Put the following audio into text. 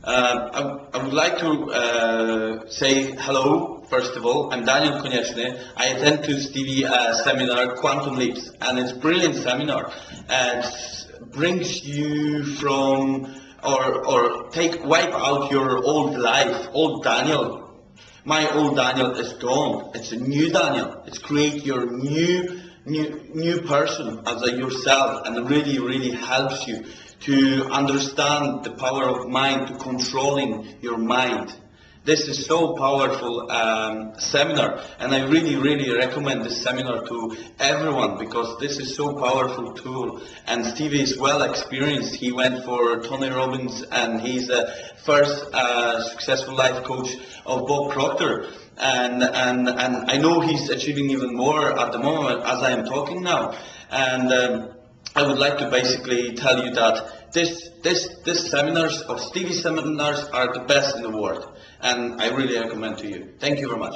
I would like to say hello, first of all. I'm Daniel Konieczny. I attend to Stevie seminar, Quantum Leaps, and it's a brilliant seminar. It brings you from, wipe out your old life, old Daniel. My old Daniel is gone. It's a new Daniel. It's create your new person as yourself, and really helps you to understand the power of mind, to controlling your mind. This is so powerful seminar, and I really recommend this seminar to everyone, because this is so powerful tool. And Stevie is well experienced. He went for Tony Robbins, and he's the first successful life coach of Bob Proctor. And I know he's achieving even more at the moment as I am talking now. And I would like to basically tell you that this seminars or Stevie seminars are the best in the world, and I really recommend to you. Thank you very much.